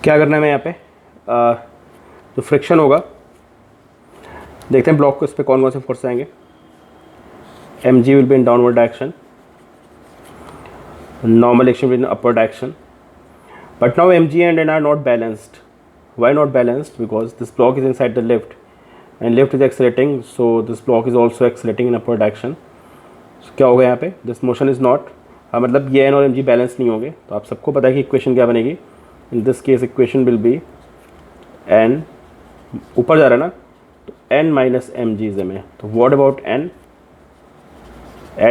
क्या करना है मैं यहाँ पे जो फ्रिक्शन होगा, देखते हैं ब्लॉक को, इस पर कौन कौन से फोर्स आएंगे। M G will be in downward direction, normal action will be in upward action, but now mg and n are not balanced. Why not balanced? Because this block is inside the lift and lift is accelerating, so this block is also accelerating in upward action. So क्या होगा यहाँ पे, this motion is not, हाँ मतलब ये n और mg balance नहीं होंगे। तो आप सबको पता है कि इक्वेशन क्या बनेगी। In this case equation will be n, ऊपर जा रहा है ना, तो n minus M G is M A. तो what about n,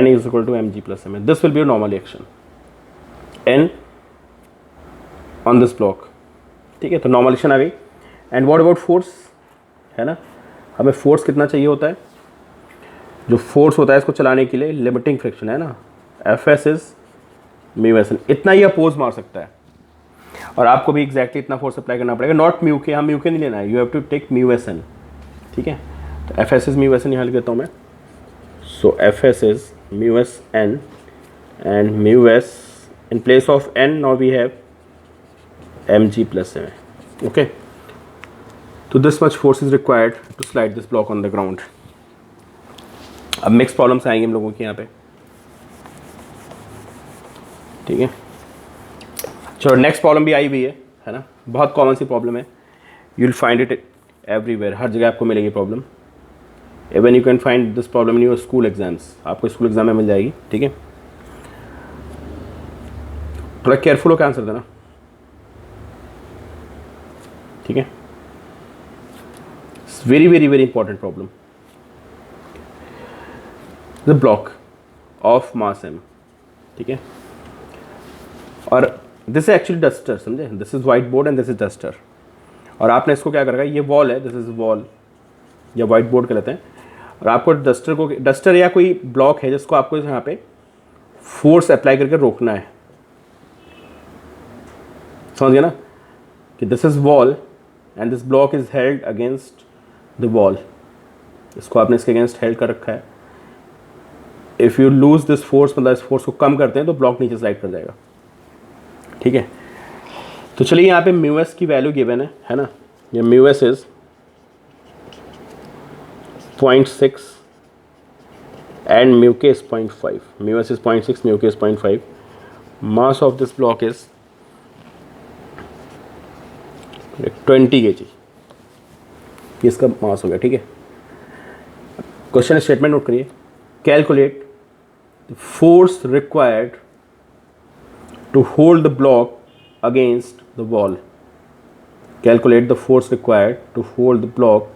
n is equal to M G plus M A. This will be normal action n on this block, ठीक है। तो नॉर्मलेशन आ गई। एंड व्हाट अबाउट फोर्स, है ना, हमें force कितना चाहिए होता है, जो फोर्स होता है इसको चलाने के लिए लिमिटिंग फ्रिक्शन है ना, F S is mu S N. इतना ही अपोज मार सकता है और आपको भी एग्जैक्टली इतना फोर्स अप्लाई करना पड़ेगा, नॉट म्यू के, हम म्यू के नहीं लेना है, you have to take mu S N, ठीक है। तो F S is mu S N यहाँ लिख देता हूँ मैं। So F S is mu S N and mu S, in place of n now we have mg plus ma, okay. So this much force is required to slide this block on the ground. अब mix problems आएंगे हम लोगों के यहाँ पे, ठीक है। चलो नेक्स्ट प्रॉब्लम भी आई हुई है ना, बहुत कॉमन सी प्रॉब्लम है, you will find it everywhere, हर जगह आपको मिलेगी problem. Even you can find this problem in your school exams, आपको स्कूल एग्जाम में मिल जाएगी, ठीक है। थोड़ा केयरफुल होकर आंसर देना, ठीक है। Very very very important problem. The block of mass M, ठीक है, और दिस इज एक्चुअली डस्टर, समझे, this is whiteboard and this is duster. और आपने इसको क्या करेगा, ये वॉल है, दिस इज वॉल या व्हाइट बोर्ड कहते हैं, और आपको डस्टर को, डस्टर या कोई ब्लॉक है जिसको आपको यहाँ पे फोर्स अप्लाई करके रोकना है, समझ गया ना, कि this is wall and this block is held against the wall, इसको आपने इसके अगेंस्ट हेल्ड कर रखा है। If you lose this force, मतलब इस फोर्स को कम करते हैं तो ब्लॉक नीचे स्लाइड कर जाएगा, ठीक है। तो चलिए यहाँ पे म्यू एस की वैल्यू गिवन है ना, ये mu S is 0.6 and mu K is 0.5, mu S is 0.6, mu K is 0.5, mass of this block is 20 kg, इसका मास हो गया, ठीक है। क्वेश्चन स्टेटमेंट नोट करिए, calculate the force required to hold the block against the wall, calculate the force required to hold the block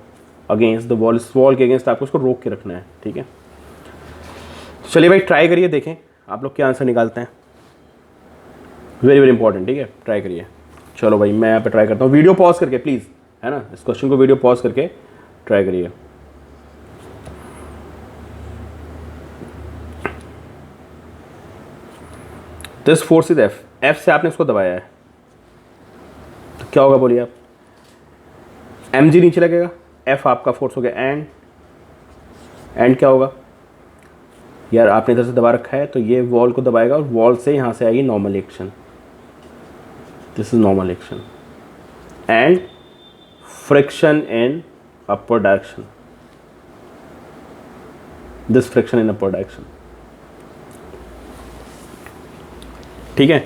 against the wall, इस wall के against आपको उसको रोक के रखना है, ठीक है। चलिए भाई ट्राई करिए, देखें आप लोग क्या आंसर निकालते हैं, वेरी वेरी इंपॉर्टेंट, ठीक है, ट्राई करिए। चलो भाई मैं यहाँ पे ट्राई करता हूँ, वीडियो पॉज करके प्लीज़, है ना, इस क्वेश्चन को वीडियो पॉज करके ट्राई करिए। This force is F, F से आपने इसको दबाया है तो क्या होगा बोलिए आप, एम जी नीचे लगेगा, एफ आपका फोर्स हो गया, एंड क्या होगा यार, आपने इधर से दबा रखा है तो ये वॉल को दबाएगा और वॉल से यहाँ से आएगी normal action, this is normal action and friction in upward direction, this friction in upward direction, ठीक है।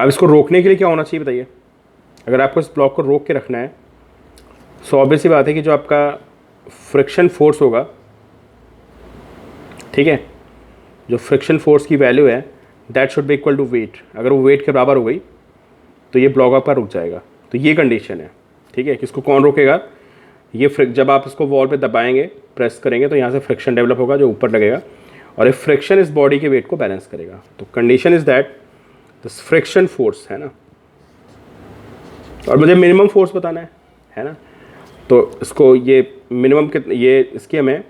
अब इसको रोकने के लिए क्या होना चाहिए बताइए, अगर आपको इस ब्लॉक को रोक के रखना है सो ऑब्वियस सी बात है कि जो आपका फ्रिक्शन फोर्स होगा, ठीक है, जो फ्रिक्शन फोर्स की वैल्यू है that should be equal to weight, अगर वो वेट के बराबर हो गई तो ये ब्लॉक आपका रुक जाएगा। तो ये कंडीशन है, ठीक है। किसको कौन रोकेगा, ये जब आप इसको वॉल पे दबाएंगे, प्रेस करेंगे तो यहाँ से फ्रिक्शन डेवलप होगा जो ऊपर लगेगा, और ये फ्रिक्शन इस बॉडी के वेट को बैलेंस करेगा। तो condition is that this friction force, है ना, और मुझे मिनिमम फोर्स बताना है ना, तो इसको ये मिनिमम कितने, ये इसकी हमें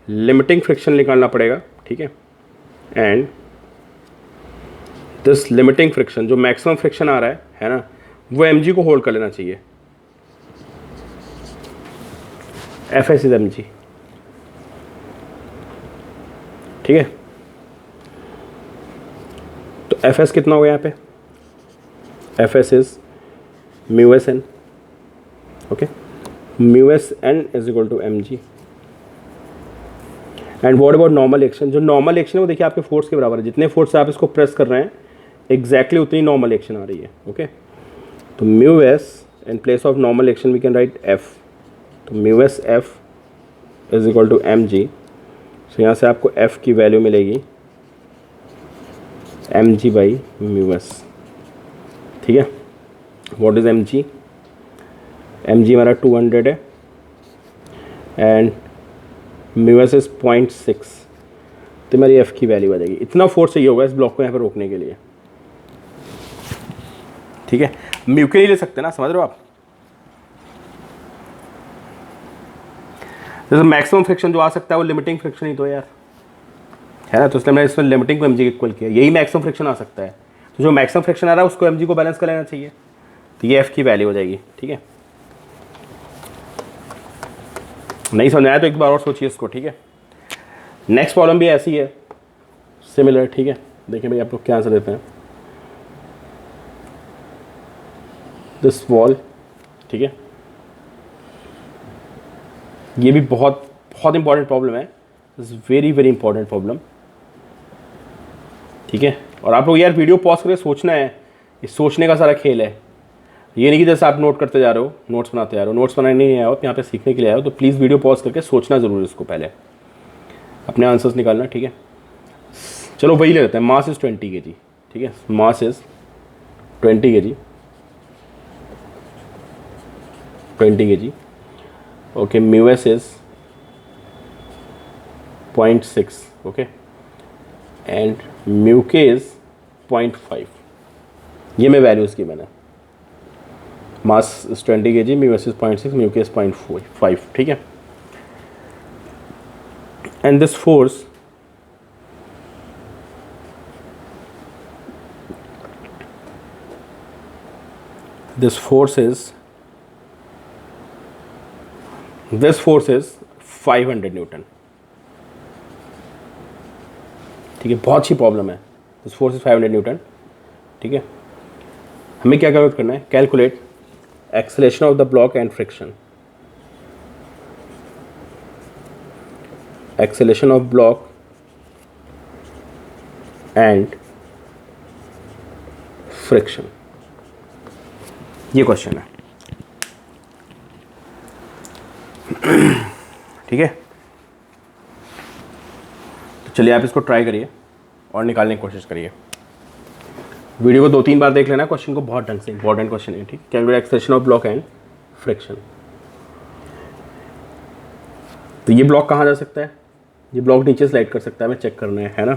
लिमिटिंग फ्रिक्शन निकालना पड़ेगा, ठीक है। एंड दिस लिमिटिंग फ्रिक्शन, जो मैक्सिमम फ्रिक्शन आ रहा है ना, वो एम जी को होल्ड कर लेना चाहिए, F S is M G, ठीक है। तो एफ एस कितना हो गया यहाँ पे, F S is mu S N, okay, mu S N is equal to M G. And what about normal action, जो नॉर्मल एक्शन है वो देखिए आपके फोर्स के बराबर है, जितने फोर्स से आप इसको प्रेस कर रहे हैं एग्जैक्टली उतनी नॉर्मल एक्शन आ रही है, ओके। तो mu S in place of normal action we can write F, तो mu S F is equal to M G. So यहाँ से आपको एफ की वैल्यू मिलेगी M G by mu S, ठीक है। What is M G? M G हमारा 200 है एंड म्यू एस इज 0.6, तो मेरी एफ की वैल्यू आ जाएगी। इतना फोर्स चाहिए होगा इस ब्लॉक को यहाँ पर रोकने के लिए, ठीक है। म्यू के नहीं ले सकते ना, समझ रहे हो आप। जैसे मैक्सिमम फ्रिक्शन जो आ सकता है वो लिमिटिंग फ्रिक्शन ही तो यार है ना, तो इसलिए मैंने इसमें लिमिटिंग को एमजी इक्वल किया, यही मैक्सिमम फ्रिक्शन आ सकता है। तो जो मैक्सिमम फ्रिक्शन आ रहा है उसको एमजी को बैलेंस कर लेना चाहिए, तो ये एफ की वैल्यू हो जाएगी, ठीक है। नहीं समझ आया तो एक बार और सोचिए इसको, ठीक है। नेक्स्ट प्रॉब्लम भी ऐसी है, सिमिलर, ठीक है। देखिए भाई आप लोग क्या आंसर देते हैं। दिस वॉल, ठीक है, ये भी बहुत बहुत इंपॉर्टेंट प्रॉब्लम है, this very very important problem, ठीक है। और आप लोग यार वीडियो पॉज करके सोचना है, ये सोचने का सारा खेल है, ये नहीं कि जैसे आप नोट करते जा रहे हो, नोट्स बनाते जा रहे हो, नोट्स बनाने नहीं आए हो, यहाँ पे सीखने के लिए आए हो, तो प्लीज़ वीडियो पॉज करके सोचना ज़रूर इसको, पहले अपने आंसर्स निकालना, ठीक है। चलो वही ले लेते हैं, मास इज़ 20 kg, ठीक है, mass is 20 kg, 20 kg, okay, mu S is 0.6, okay, and mu के इज़ 0.5, ये मैं वैल्यूज़ की मैंने, mass is 20 kg, mu S is 0.6, mu K is 0.5, ठीक है। And this force is 500 Newton, ठीक है, बहुत अच्छी प्रॉब्लम है। दिस फोर्स इज 500 न्यूटन, ठीक है। हमें क्या कैलकुलेट करना है? Calculate acceleration of the block and friction, acceleration of block and friction, ये क्वेश्चन है, ठीक है। तो चलिए आप इसको ट्राई करिए और निकालने की कोशिश करिए। वीडियो को 2-3 बार देख लेना, क्वेश्चन को बहुत ढंग से, इंपॉर्टेंट क्वेश्चन है, ठीक। Calculate acceleration of block and friction. तो ये ब्लॉक कहाँ जा सकता है? ये ब्लॉक नीचे स्लाइड कर सकता है, हमें चेक करना है ना।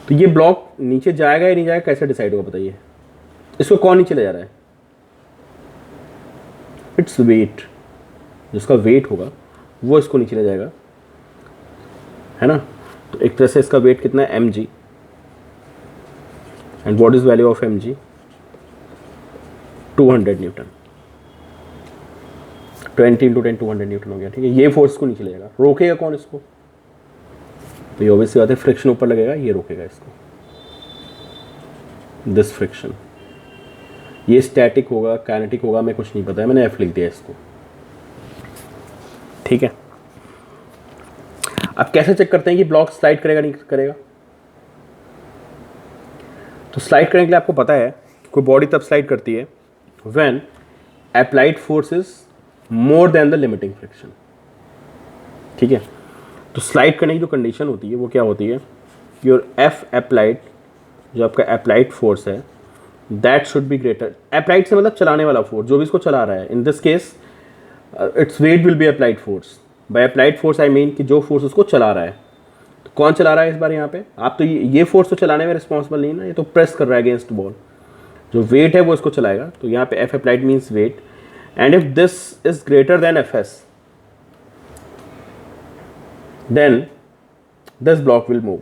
तो ये ब्लॉक नीचे जाएगा या नहीं जाएगा, कैसे डिसाइड होगा बताइए? इसको कौन नीचे ले जा रहा है? इट्स वेट, जिसका वेट होगा वो इसको नीचे ले जाएगा, है ना। तो एक तरह से इसका वेट कितना है? M G. And what is value of M G? 200 newton. 20 × 10 200 newton हो गया, ठीक है। ये फोर्स को नीचे ले जाएगा, रोकेगा कौन इसको? तो ये ऑब्वियसली बात है, फ्रिक्शन ऊपर लगेगा, ये रोकेगा इसको, दिस फ्रिक्शन। ये स्टैटिक होगा, काइनेटिक होगा, मैं कुछ नहीं पता है, मैंने एफ लिख दिया इसको, ठीक है। अब कैसे चेक करते हैं कि ब्लॉक स्लाइड करेगा नहीं करेगा? तो स्लाइड करने के लिए आपको पता है कोई बॉडी तब स्लाइड करती है when applied force is more than the limiting friction, ठीक है। तो स्लाइड करने की जो कंडीशन होती है वो क्या होती है? योर एफ अप्लाइड, जो आपका अप्लाइड फोर्स है, that should be greater. Applied से मतलब चलाने वाला फोर्स, जो भी इसको चला रहा है। इन this case its weight will be applied force. By applied force I mean कि जो फोर्स उसको चला रहा है। तो कौन चला रहा है इस बार यहाँ पे? आप तो ये फोर्स तो चलाने में रिस्पॉन्सिबल नहीं ना, ये तो प्रेस कर रहा है अगेंस्ट बॉल। जो वेट है वो इसको चलाएगा। तो यहाँ पे F applied means weight, and if this is greater than F S then this block will move,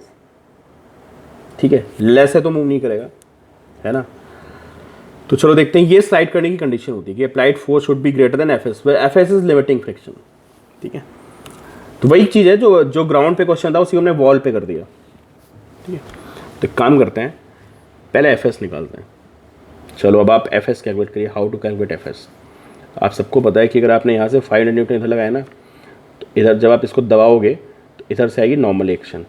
ठीक है। लेस है तो मूव नहीं करेगा, है ना। तो चलो देखते हैं, ये स्लाइड करने की कंडीशन होती है कि applied force should be greater than F S, F S is limiting friction, ठीक है। तो वही चीज़ है जो ग्राउंड पे क्वेश्चन था उसी को हमने वॉल पे कर दिया, ठीक है। तो काम करते हैं, पहले एफ एस निकालते हैं, चलो अब आप एफ एस कैलकुलेट करिए, how to calculate F S. आप सबको पता है कि अगर आपने यहाँ से 500 न्यूटन इधर लगाया ना, तो इधर जब आप इसको दबाओगे तो इधर से आएगी normal action,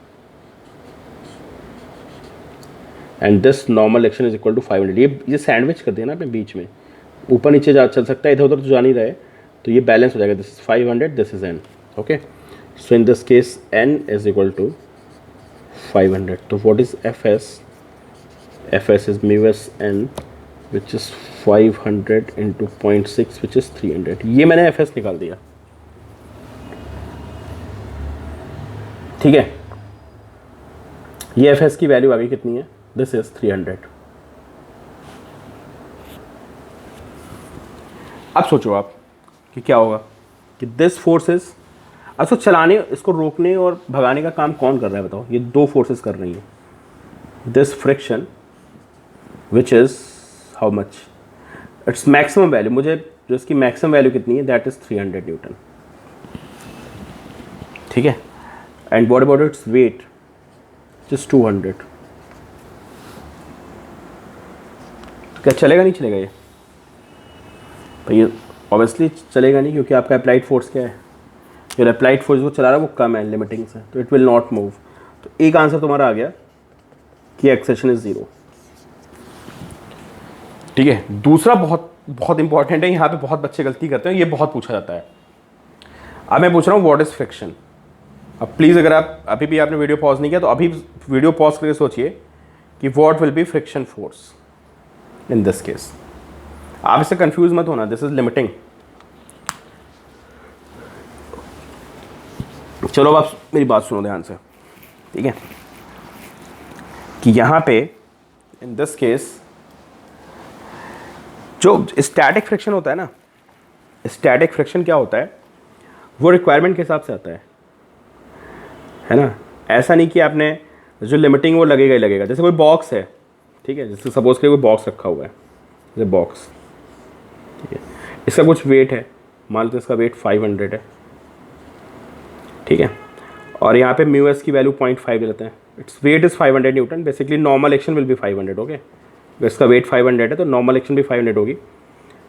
and this normal action is equal to 500। ये सैंडविच कर दिया ना आपने बीच में, ऊपर नीचे जा चल सकता है, इधर उधर तो जा नहीं रहा है, तो ये बैलेंस हो जाएगा। This is 500, this is n, okay. So in this case n is equal to 500। तो what is F S? F S is mu S n which is 500 into 0.6 which is 300। ये मैंने एफ एस निकाल दिया, ठीक है। ये F S की value आ गई कितनी है? This is 300। अब सोचो आप कि क्या होगा कि दिस फोर्सेस, अब इसको चलाने, इसको रोकने और भगाने का काम कौन कर रहा है बताओ? ये दो फोर्सेस कर रही हैं। This friction which is how much, its maximum value, मुझे जो इसकी मैक्सिमम वैल्यू कितनी है, दैट इज 300 न्यूटन, ठीक है। And what about its weight, just 200। क्या चलेगा नहीं चलेगा ये? तो ये ऑब्वियसली चलेगा नहीं, क्योंकि आपका अप्लाइड फोर्स क्या है? जो अप्लाइड फोर्स वो चला रहा है वो कम है लिमिटिंग से, तो इट विल नॉट मूव। तो एक आंसर तुम्हारा आ गया कि एक्सेशन इज 0, ठीक है। दूसरा बहुत बहुत इंपॉर्टेंट है, यहाँ पे बहुत बच्चे गलती करते हैं, ये बहुत पूछा जाता है। अब मैं पूछ रहा हूँ व्हाट इज फ्रिक्शन। अब प्लीज़ अगर आप अभी भी आपने वीडियो पॉज नहीं किया तो अभी वीडियो पॉज करके सोचिए कि what will be friction force in this case. आप इससे कंफ्यूज मत होना, दिस इज लिमिटिंग। चलो अब आप मेरी बात सुनो ध्यान से, ठीक है, कि यहाँ पे इन दिस केस जो स्टैटिक फ्रिक्शन होता है ना, स्टैटिक फ्रिक्शन क्या होता है, वो रिक्वायरमेंट के हिसाब से आता है ना। ऐसा नहीं कि आपने जो लिमिटिंग वो लगेगा ही लगेगा। जैसे कोई बॉक्स है, ठीक है, जैसे सपोज करिए कोई बॉक्स रखा हुआ है, जैसे बॉक्स, ठीक है, इसका कुछ वेट है, मान लो इसका वेट 500 है, ठीक है, और यहाँ पे म्यू एस की वैल्यू 0.5 लेते हैं। Its weight is 500 Newton, basically normal action will be 500, okay. इसका वेट 500 है तो नॉर्मल एक्शन भी 500 होगी,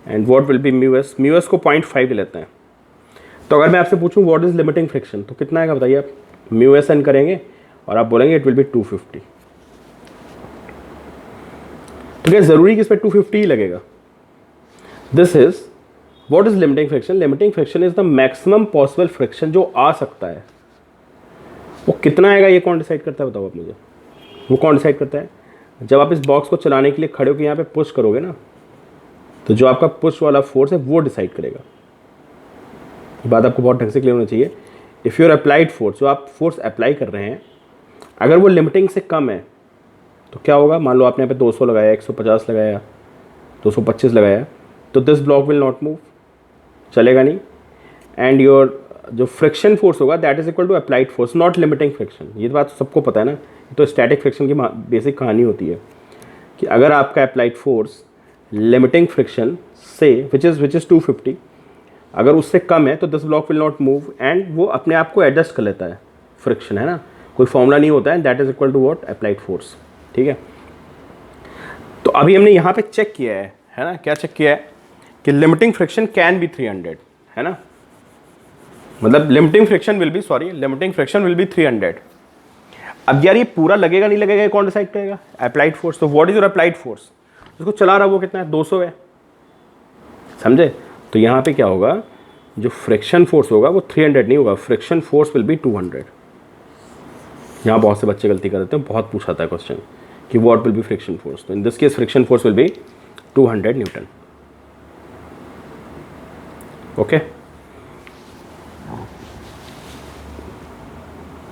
and what will B mu S? Mu S को 0.5 लेते हैं। तो अगर मैं आपसे पूछूं व्हाट इज़ लिमिटिंग फ्रिक्शन, तो कितना आएगा बताइए आप? म्यू एस एन करेंगे और आप बोलेंगे इट विल बी 250। तो क्या ज़रूरी कि इस पर 250 ही लगेगा? This is what is limiting friction. Limiting friction is the maximum possible friction जो आ सकता है। वो कितना आएगा ये कौन डिसाइड करता है बताओ आप मुझे? वो कौन डिसाइड करता है? जब आप इस बॉक्स को चलाने के लिए खड़े होकर यहाँ पे पुश करोगे ना, तो जो आपका पुश वाला फोर्स है वो डिसाइड करेगा। ये बात आपको बहुत ढंग से क्लियर होनी चाहिए। इफ़ योर अप्लाइड फोर्स, जो आप फोर्स अप्लाई कर रहे हैं, अगर वो लिमिटिंग से कम है तो क्या होगा? मान लो आपने यहाँ पे 200 लगाया, 150 लगाया, 225 लगाया, तो this block will not move, चलेगा नहीं। एंड योर जो फ्रिक्शन फोर्स होगा that is equal to applied force, not limiting friction. ये बात तो सबको पता है ना, तो स्टैटिक फ्रिक्शन की बेसिक कहानी होती है कि अगर आपका अप्लाइड फोर्स लिमिटिंग फ्रिक्शन से विच इज़ 250, अगर उससे कम है तो this block will not move, and वो अपने आप को एडजस्ट कर लेता है। फ्रिक्शन है ना, कोई फॉर्मूला नहीं होता है, that is equal to what? Applied force, ठीक है। तो अभी हमने यहाँ पे चेक किया है ना, क्या चेक किया है कि लिमिटिंग फ्रिक्शन कैन बी 300, है ना, मतलब लिमिटिंग फ्रिक्शन विल बी 300। अब यार ये पूरा लगेगा नहीं लगेगा, ये कौन डिसाइड करेगा? Applied force. तो what is your applied force? उसको चला रहा वो कितना है? 200 है, समझे? तो यहाँ पे क्या होगा, जो फ्रिक्शन फोर्स होगा वो 300 नहीं होगा, फ्रिक्शन फोर्स विल बी 200। यहाँ बहुत से बच्चे गलती कर देते हैं, बहुत पूछा था क्वेश्चन कि what will be friction force. तो in this case friction force will be 200 newton, okay.